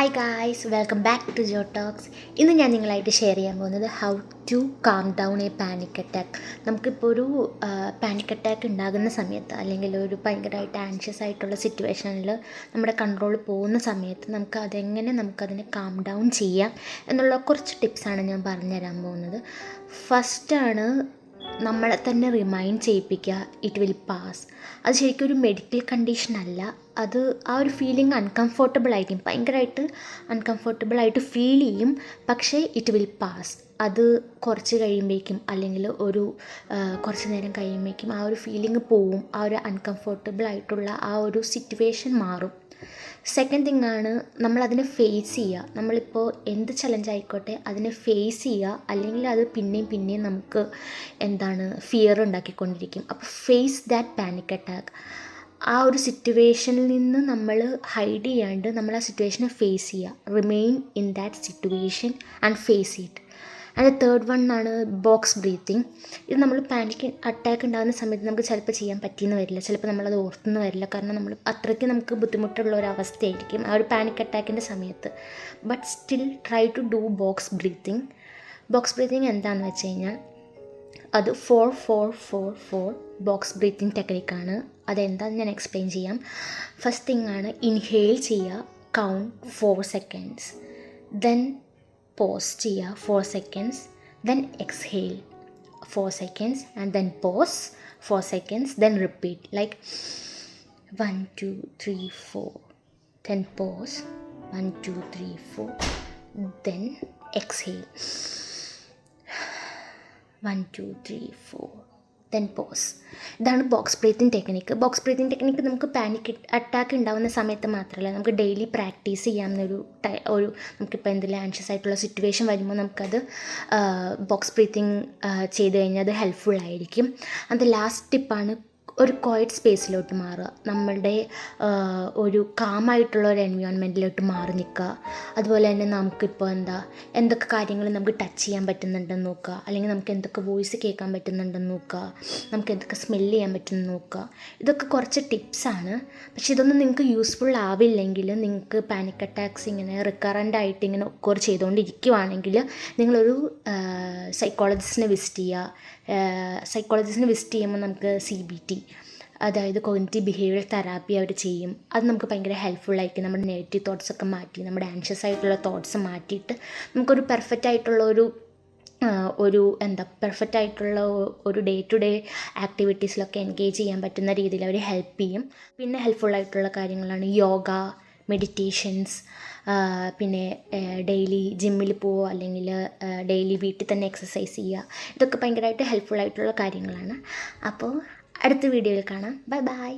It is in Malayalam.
Hi guys, welcome back to Jo talks. ഇന്ന് ഞാൻ നിങ്ങളായിട്ട് ഷെയർ ചെയ്യാൻ പോകുന്നത് how to calm down a panic attack. നമുക്കിപ്പോൾ ഒരു പാനിക് അറ്റാക്ക് ഉണ്ടാകുന്ന സമയത്ത്, അല്ലെങ്കിൽ ഒരു ഭയങ്കരമായിട്ട് ആൻഷ്യസ് ആയിട്ടുള്ള സിറ്റുവേഷനിൽ നമ്മുടെ കൺട്രോൾ പോകുന്ന സമയത്ത് നമുക്കതിനെ കാം ഡൗൺ ചെയ്യാം എന്നുള്ള കുറച്ച് ടിപ്സാണ് ഞാൻ പറഞ്ഞുതരാൻ പോകുന്നത്. ഫസ്റ്റാണ് നമ്മളെ തന്നെ റിമൈൻഡ് ചെയ്യിപ്പിക്കുക, ഇറ്റ് വിൽ പാസ്. അത് ശരിക്കും ഒരു മെഡിക്കൽ കണ്ടീഷൻ അല്ല. അത് ആ ഒരു ഫീലിംഗ് അൺകംഫർട്ടബിൾ ആയിരിക്കും, ഭയങ്കരമായിട്ട് അൺകംഫർട്ടബിളായിട്ട് ഫീൽ ചെയ്യും. പക്ഷേ ഇറ്റ് വിൽ പാസ്. അത് കുറച്ച് കഴിയുമ്പോഴേക്കും, അല്ലെങ്കിൽ കുറച്ച് നേരം കഴിയുമ്പോഴേക്കും ആ ഒരു ഫീലിംഗ് പോവും. ആ ഒരു അൺകംഫർട്ടബിളായിട്ടുള്ള ആ ഒരു സിറ്റുവേഷൻ മാറും. സെക്കൻഡ് തിങ് ആണ്, നമ്മളതിനെ ഫേസ് ചെയ്യുക. നമ്മളിപ്പോൾ എന്ത് ചലഞ്ച് ആയിക്കോട്ടെ അതിനെ ഫേസ് ചെയ്യുക, അല്ലെങ്കിൽ അത് പിന്നെയും നമുക്ക് ഫിയർ ഉണ്ടാക്കിക്കൊണ്ടിരിക്കും. അപ്പോൾ ഫേസ് ദാറ്റ് പാനിക് അറ്റാക്ക്. ആ ഒരു സിറ്റുവേഷനിൽ നിന്ന് നമ്മൾ ഹൈഡ് ചെയ്യാണ്ട് നമ്മൾ ആ സിറ്റുവേഷനെ ഫേസ് ചെയ്യുക. Remain in that situation and face it. And third one ആണ് ബോക്സ് ബ്രീത്തിങ്. ഇത് നമ്മൾ പാനിക് അറ്റാക്ക് ഉണ്ടാകുന്ന സമയത്ത് നമുക്ക് ചിലപ്പോൾ ചെയ്യാൻ പറ്റിയെന്ന് വരില്ല, ചിലപ്പോൾ നമ്മളത് ഓർത്തെന്ന് വരില്ല. കാരണം നമുക്ക് ബുദ്ധിമുട്ടുള്ള ഒരു അവസ്ഥയായിരിക്കും ആ ഒരു പാനിക് അറ്റാക്കിൻ്റെ സമയത്ത്. But still try to do box breathing. Box breathing എന്താണെന്ന് വെച്ച് കഴിഞ്ഞാൽ അത് 4-4-4-4 ബോക്സ് ബ്രീത്തിങ് ടെക്നിക്കാണ്. അതെന്താണെന്ന് ഞാൻ എക്സ്പ്ലെയിൻ ചെയ്യാം. ഫസ്റ്റ് തിങ് ആണ്, ഇൻഹെയിൽ ചെയ്യുക, കൗണ്ട് 4 seconds. ദെൻ പോസ് ചെയ്യുക 4 seconds. Then exhale 4 seconds and then pause 4 seconds. Then repeat like 1 2 3 4. Then pause 1 2 3 4. Then exhale 1 2 3 4. Then pause. ഇതാണ് box breathing technique. Box breathing technique നമുക്ക് പാനിക് അറ്റാക്ക് ഉണ്ടാകുന്ന സമയത്ത് മാത്രമല്ല, നമുക്ക് ഡെയിലി പ്രാക്ടീസ് ചെയ്യാവുന്നൊരു നമുക്കിപ്പോൾ എന്തെങ്കിലും ആൻഷ്യസ് ആയിട്ടുള്ള സിറ്റുവേഷൻ വരുമ്പോൾ നമുക്കത് ബോക്സ് ബ്രീത്തിങ് ചെയ്ത് കഴിഞ്ഞാൽ അത് ഹെൽപ്ഫുള്ളായിരിക്കും. അത് ലാസ്റ്റ് ടിപ്പാണ്, ഒരു ക്വയറ്റ് സ്പേസിലോട്ട് മാറുക. നമ്മളുടെ ഒരു കാമായിട്ടുള്ള ഒരു എൻവയോൺമെൻറ്റിലോട്ട് മാറി നിൽക്കുക. അതുപോലെ തന്നെ നമുക്കിപ്പോൾ എന്തൊക്കെ കാര്യങ്ങൾ നമുക്ക് ടച്ച് ചെയ്യാൻ പറ്റുന്നുണ്ടെന്ന് നോക്കുക, അല്ലെങ്കിൽ നമുക്ക് എന്തൊക്കെ വോയിസ് കേൾക്കാൻ പറ്റുന്നുണ്ടെന്ന് നോക്കുക, നമുക്ക് എന്തൊക്കെ സ്മെല്ല് ചെയ്യാൻ പറ്റുമെന്ന് നോക്കുക. ഇതൊക്കെ കുറച്ച് ടിപ്സാണ്. പക്ഷേ ഇതൊന്നും നിങ്ങൾക്ക് യൂസ്ഫുൾ ആവില്ലെങ്കിൽ, നിങ്ങൾക്ക് പാനിക് അറ്റാക്സ് ഇങ്ങനെ റിക്കറൻ്റ് ആയിട്ട് ഇങ്ങനെ ഒക്കോർ ചെയ്തുകൊണ്ടിരിക്കുവാണെങ്കിൽ നിങ്ങളൊരു സൈക്കോളജിസ്റ്റിനെ വിസിറ്റ് ചെയ്യുക. സൈക്കോളജിസ്റ്റിനെ വിസിറ്റ് ചെയ്യുമ്പോൾ നമുക്ക് CBT, അതായത് കോഗ്നിറ്റീവ് ബിഹേവിയർ തെറാപ്പി അവർ ചെയ്യും. അത് നമുക്ക് ഭയങ്കര ഹെൽപ്ഫുള്ളായിരിക്കും. നമ്മുടെ നെഗറ്റീവ് തോട്ട്സൊക്കെ മാറ്റി, നമ്മുടെ ആൻഷ്യസ് ആയിട്ടുള്ള തോട്ട്സ് മാറ്റിയിട്ട് നമുക്കൊരു പെർഫെക്റ്റ് ആയിട്ടുള്ള ഒരു ഡേ ടു ഡേ ആക്ടിവിറ്റീസിലൊക്കെ എൻഗേജ് ചെയ്യാൻ പറ്റുന്ന രീതിയിൽ അവർ ഹെൽപ്പ് ചെയ്യും. പിന്നെ ഹെൽപ്ഫുള്ളായിട്ടുള്ള കാര്യങ്ങളാണ് യോഗ, മെഡിറ്റേഷൻസ്, പിന്നെ ഡെയിലി ജിമ്മിൽ പോവുക, അല്ലെങ്കിൽ ഡെയിലി വീട്ടിൽ തന്നെ എക്സസൈസ് ചെയ്യുക. ഇതൊക്കെ ഭയങ്കരമായിട്ട് ഹെൽപ്ഫുള്ളായിട്ടുള്ള കാര്യങ്ങളാണ്. അപ്പോൾ അടുത്ത വീഡിയോയിൽ കാണാം. Bye bye.